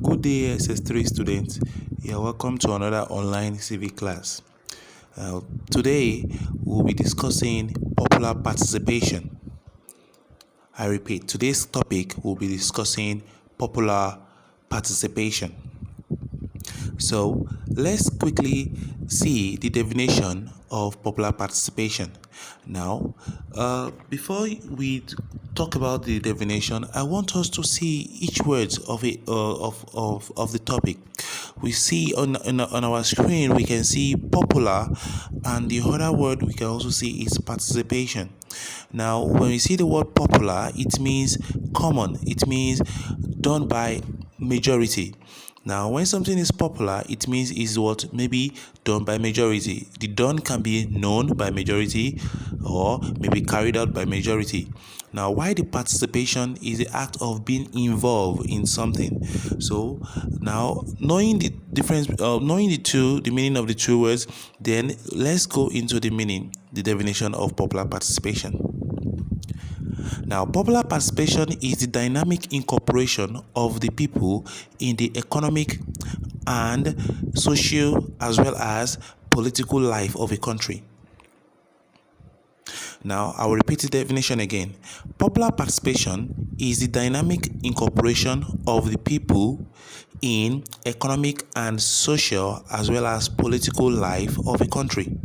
Good day, SS3 students. You are welcome to another online civic class. Today, we'll be discussing popular participation. I repeat, today's topic will be discussing popular participation. So, let's quickly see the definition of popular participation. Now, before we talk about the definition, I want us to see each word of it of the topic. We see on our screen we can see popular, and the other word we can also see is participation. Now, when we see the word popular, it means common. It means done by majority. Now, when something is popular, it means is what maybe done by majority. The done can be known by majority or maybe carried out by majority. Now, why the participation is the act of being involved in something. So, now knowing the difference, knowing the meaning of the two words, then let's go into the meaning, the definition of popular participation. Now, popular participation is the dynamic incorporation of the people in the economic and social as well as political life of a country. Now, I will repeat the definition again. Popular participation is the dynamic incorporation of the people in economic and social as well as political life of a country.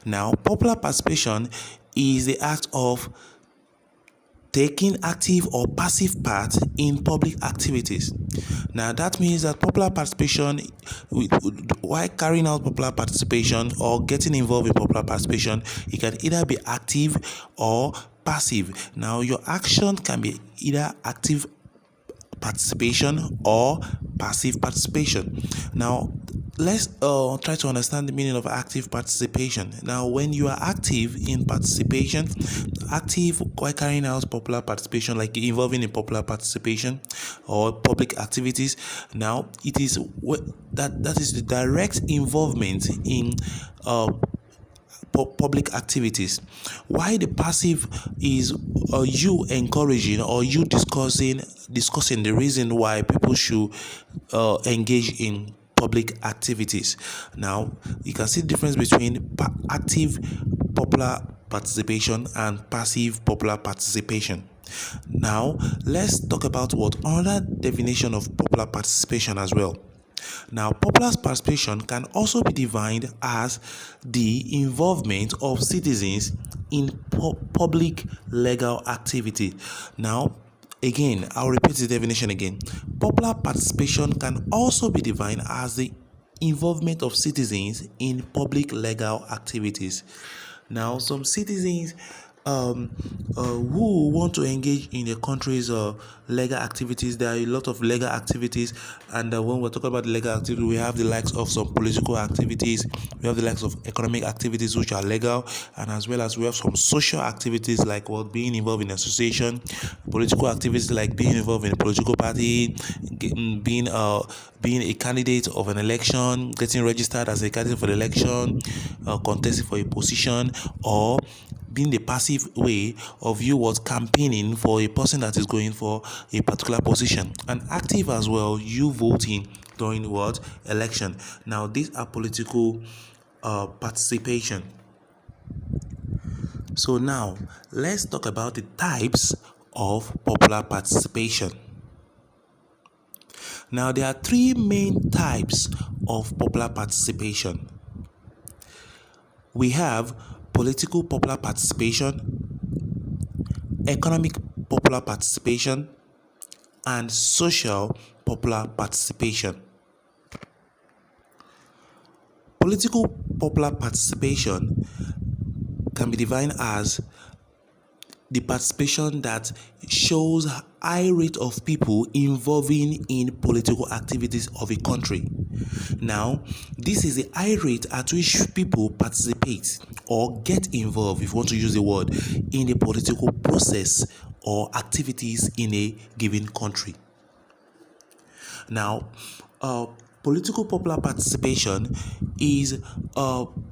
Now, popular participation is the act of taking active or passive part in public activities. Now, that means that popular participation, while carrying out popular participation or getting involved in popular participation, it can either be active or passive. Now, your action can be either active participation or passive participation. Now, let's try to understand the meaning of active participation. Now, when you are active in participation, active while carrying out popular participation, like involving in popular participation or public activities, now it is that is the direct involvement in public activities. Why the passive is you encouraging or you discussing the reason why people should engage in public activities. Now, you can see the difference between active popular participation and passive popular participation. Now, let's talk about what another definition of popular participation as well. Now, popular participation can also be defined as the involvement of citizens in public legal activity. Now, again, I'll repeat the definition again. Popular participation can also be defined as the involvement of citizens in public legal activities. Now, some citizens who want to engage in the country's legal activities, there are a lot of legal activities, and when we're talking about legal activity, we have the likes of some political activities, we have the likes of economic activities which are legal, and as well as we have some social activities like being involved in association, political activities like being involved in a political party, being a candidate of an election, getting registered as a candidate for the election, contesting for a position, or being the passive way of you was campaigning for a person that is going for a particular position, and active as well, you voting during what election. Now, these are political participation. So now let's talk about the types of popular participation. Now, there are three main types of popular participation. We have political popular participation, economic popular participation, and social popular participation. Political popular participation can be defined as the participation that shows high rate of people involving in political activities of a country. Now, this is the high rate at which people participate or get involved, if you want to use the word, in the political process or activities in a given country. Now, Political popular participation is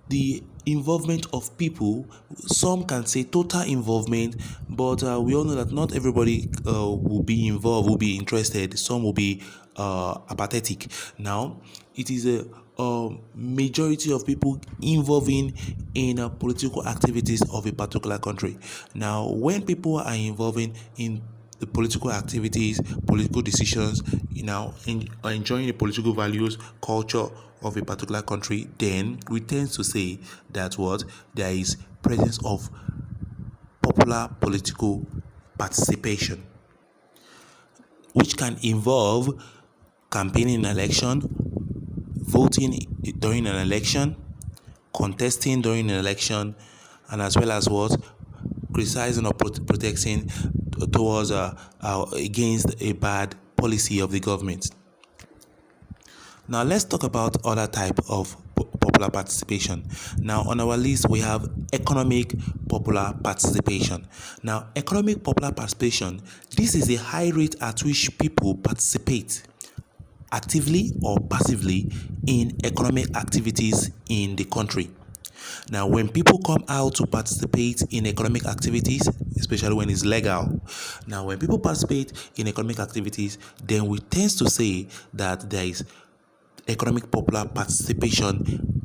the involvement of people. Some can say total involvement, but we all know that not everybody will be involved, will be interested. Some will be apathetic. Now, it is a majority of people involving in political activities of a particular country. Now, when people are involving in the political activities, political decisions, enjoying the political values, culture of a particular country, then we tend to say that what there is presence of popular political participation, which can involve campaigning in an election, voting during an election, contesting during an election, and as well as what criticizing or protecting towards against a bad policy of the government. Now let's talk about other type of popular participation. Now on our list we have economic popular participation. Now economic popular participation, this is a high rate at which people participate actively or passively in economic activities in the country. Now, when people come out to participate in economic activities, especially when it's legal, now when people participate in economic activities, then we tend to say that there is economic popular participation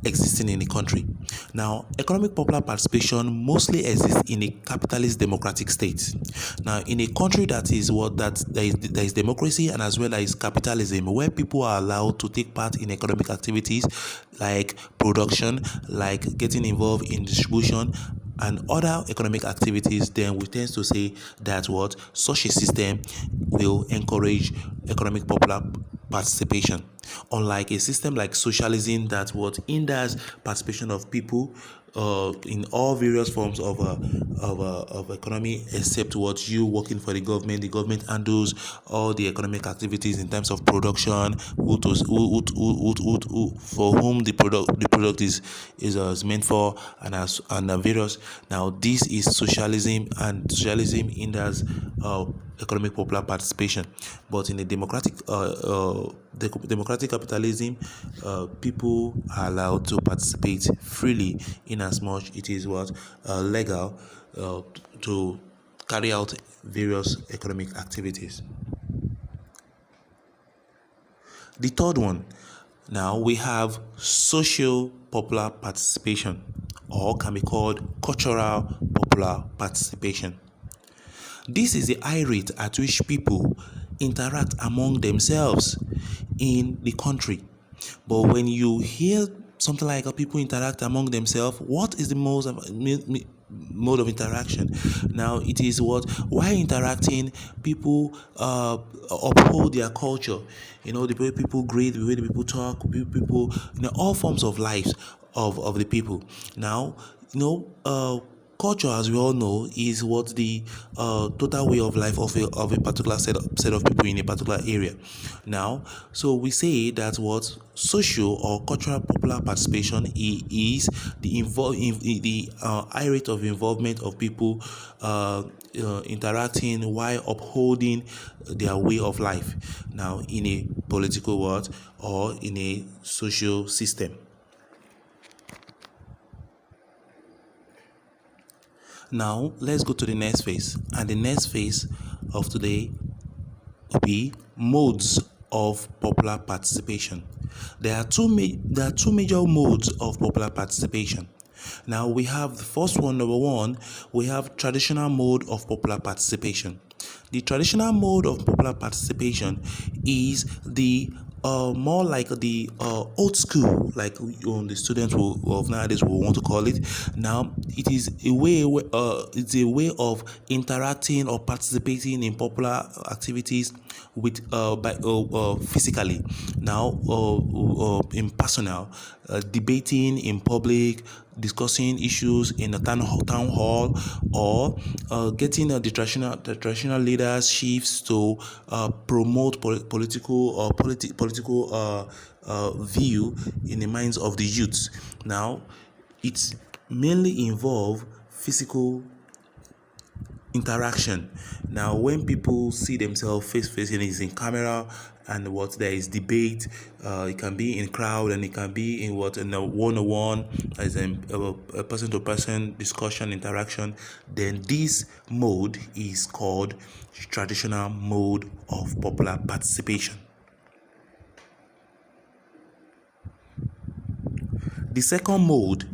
existing in the country. Now, economic popular participation mostly exists in a capitalist democratic state. Now, in a country that is there is democracy and as well as capitalism, where people are allowed to take part in economic activities like production, like getting involved in distribution and other economic activities, then we tend to say that what such a system will encourage economic popular participation, unlike a system like socialism that what hinders participation of people in all various forms of economy, except what you working for the government. The government handles all the economic activities in terms of production, for whom the product is meant for, and various. Now this is socialism, and socialism hinders economic popular participation. But in a democratic capitalism, people are allowed to participate freely in as much it is what legal to carry out various economic activities. The third one, now we have social popular participation, or can be called cultural popular participation. This is the high rate at which people interact among themselves in the country. But when you hear something like people interact among themselves, what is the most mode of interaction? Now it is what while interacting, people uphold their culture. The way people greet, the way the people talk, people, all forms of lives of the people. Now, culture, as we all know, is what the total way of life of a particular set of people in a particular area. Now, so we say that what social or cultural popular participation is the high rate of involvement of people interacting while upholding their way of life. Now, in a political world or in a social system. Now, let's go to the next phase. And the next phase of today will be modes of popular participation. There are two major modes of popular participation. Now, we have the first one, number one, we have traditional mode of popular participation. The traditional mode of popular participation is the more like the old school, like the students of nowadays will want to call it. Now, it is a way. It's a way of interacting or participating in popular activities with physically. Now, in personal, debating in public, discussing issues in a town hall, or getting the traditional leaderships to promote political view in the minds of the youths. Now, it's mainly involve physical interaction. Now, when people see themselves face to face, and it's in camera, and what there is debate, it can be in crowd, and it can be in what in a one-on-one, as in a person-to-person discussion interaction. Then this mode is called traditional mode of popular participation. The second mode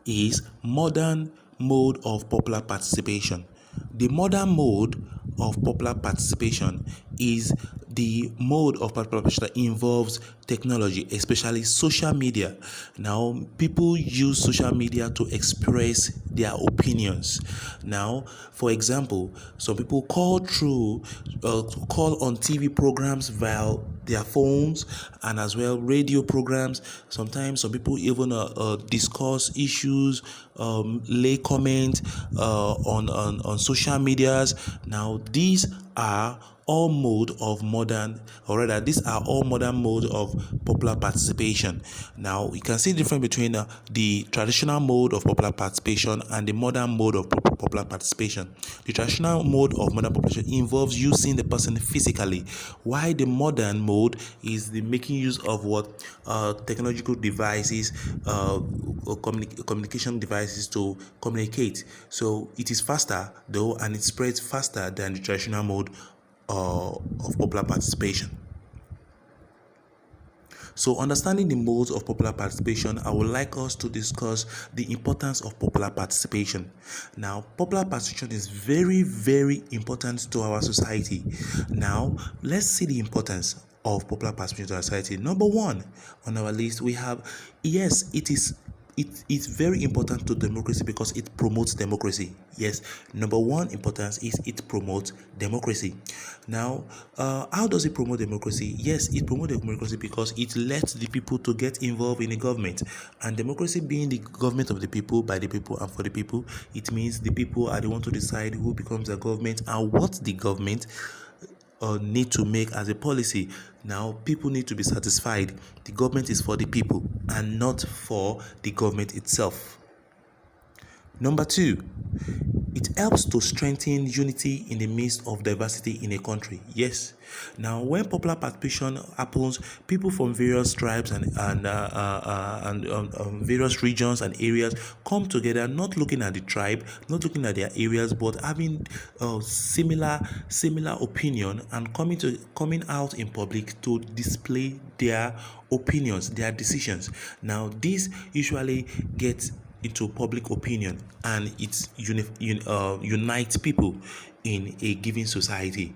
is modern mode of popular participation. The modern mode of popular participation is the mode of popular participation that involves technology, especially social media. Now, people use social media to express their opinions. Now, for example, some people call on TV programs via their phones, and as well radio programs. Sometimes some people even discuss issues, lay comment on social medias. Now these are all mode of modern, or rather these are all modern mode of popular participation. Now you can see the difference between the traditional mode of popular participation and the modern mode of popular participation. The traditional mode of modern participation involves you seeing the person physically, while the modern mode is the making use of what technological devices, communication devices to communicate. So it is faster though, and it spreads faster than the traditional mode of popular participation. So, understanding the modes of popular participation, I would like us to discuss the importance of popular participation. Now, popular participation is very, very important to our society. Now, let's see the importance of popular participation to our society. Number one on our list, we have yes, it's very important to democracy because it promotes democracy. Yes, number one importance is it promotes democracy. Now, how does it promote democracy? Yes, it promotes democracy because it lets the people to get involved in the government, and democracy being the government of the people, by the people, and for the people, it means the people are the one to decide who becomes the government and what the government need to make as a policy. Now, people need to be satisfied. The government is for the people and not for the government itself. Number two, it helps to strengthen unity in the midst of diversity in a country. Yes. Now, when popular participation happens, people from various tribes and various regions and areas come together, not looking at the tribe, not looking at their areas, but having similar opinion, and coming out in public to display their opinions, their decisions. Now, this usually gets into public opinion, and it unites people in a given society.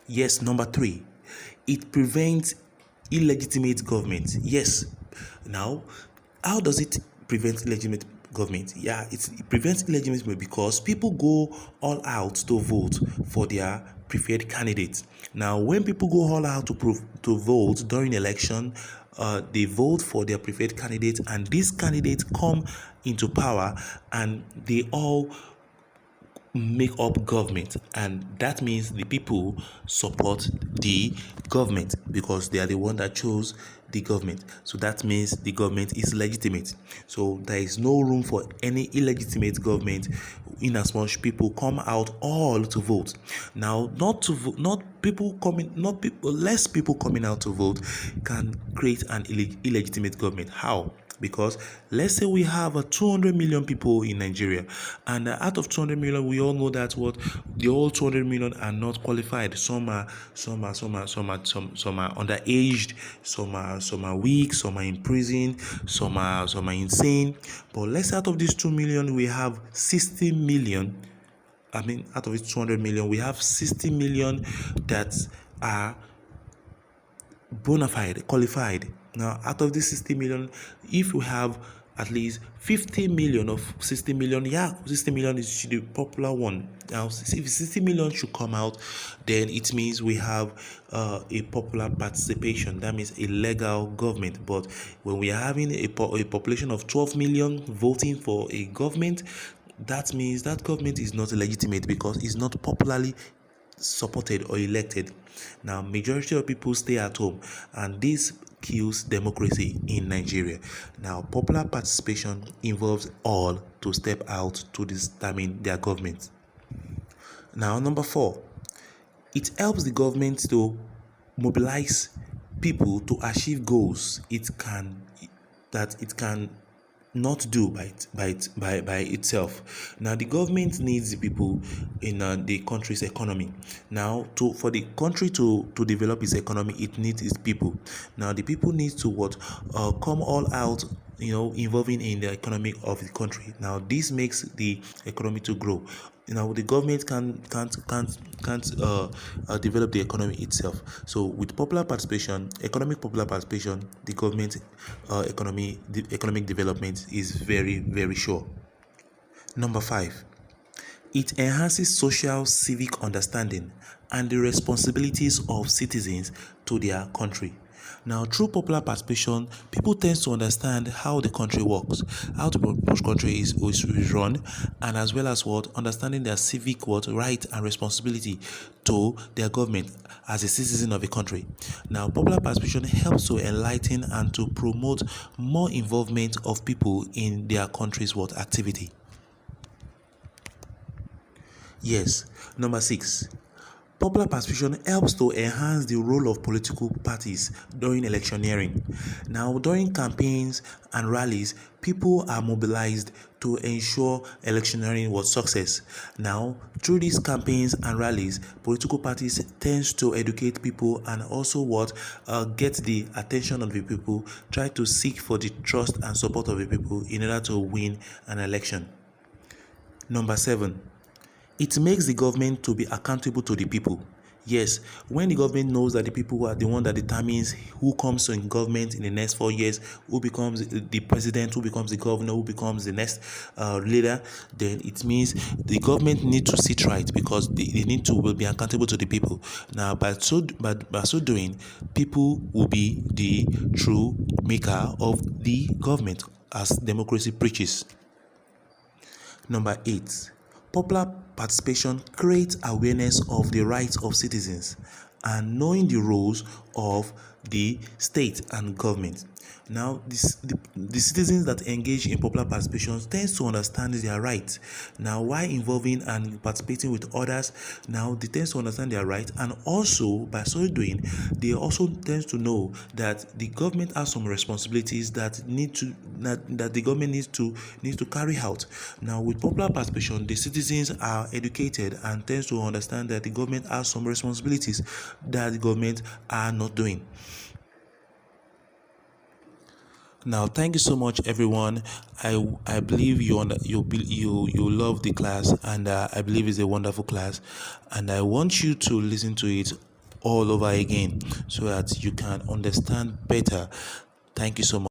Yes, number three, it prevents illegitimate government. Yes. Now, how does it prevent illegitimate government? Yeah, it prevents illegitimate government because people go all out to vote for their preferred candidates. Now, when people go all out to vote during election, they vote for their preferred candidate, and these candidates come into power, and they all make up government, and that means the people support the government because they are the one that chose the government. So that means the government is legitimate. So there is no room for any illegitimate government, in as much people come out all to vote. Now, not to vote, not people, less people coming out to vote can create an illegitimate government. How? Because let's say we have 200 million people in Nigeria, and out of 200 million, we all know that what the whole 200 million are not qualified. Some are underaged, some are weak, some are in prison, some are insane. But let's say out of these 2 million, we have 60 million. I mean, out of these 200 million, we have 60 million that are bona fide, qualified. Now, out of this 60 million, if we have at least 50 million of 60 million, 60 million is the popular one. Now, if 60 million should come out, then it means we have a popular participation. That means a legal government. But when we are having a population of 12 million voting for a government, that means that government is not legitimate because it's not popularly supported or elected. Now, majority of people stay at home, and this kills democracy in Nigeria. Now, popular participation involves all to step out to determine their government. Now, number four, it helps the government to mobilize people to achieve goals it can not do by itself. Now, the government needs the people in the country's economy. Now, for the country to develop its economy, it needs its people. Now, the people need to come all out, involving in the economy of the country. Now, this makes the economy to grow. The government can't develop the economy itself. So with economic popular participation, the government the economic development is very, very sure. Number five, it enhances social civic understanding and the responsibilities of citizens to their country. Now, through popular participation, people tend to understand how the country works, how the country is run, and as well as understanding their civic right and responsibility to their government as a citizen of a country. Now, popular participation helps to enlighten and to promote more involvement of people in their country's activity. Yes. Number six, popular participation helps to enhance the role of political parties during electioneering. Now, during campaigns and rallies, people are mobilized to ensure electioneering was success. Now, through these campaigns and rallies, political parties tends to educate people and also get the attention of the people, try to seek for the trust and support of the people in order to win an election. Number seven, it makes the government to be accountable to the people. Yes, when the government knows that the people are the one that determines who comes in government in the next 4 years, who becomes the president, who becomes the governor, who becomes the next leader, then it means the government need to sit right, because they need to will be accountable to the people. Now, by so doing, people will be the true maker of the government, as democracy preaches. Number eight, popular participation creates awareness of the rights of citizens and knowing the roles of the state and government. Now, the citizens that engage in popular participation tends to understand their rights. Now, while involving and participating with others, now they tend to understand their rights, and also by so doing, they also tend to know that the government has some responsibilities that the government needs to carry out. Now, with popular participation, the citizens are educated and tends to understand that the government has some responsibilities that the government are not doing. Now, thank you so much, everyone. I believe you love the class, and I believe it's a wonderful class, and I want you to listen to it all over again so that you can understand better. Thank you so much.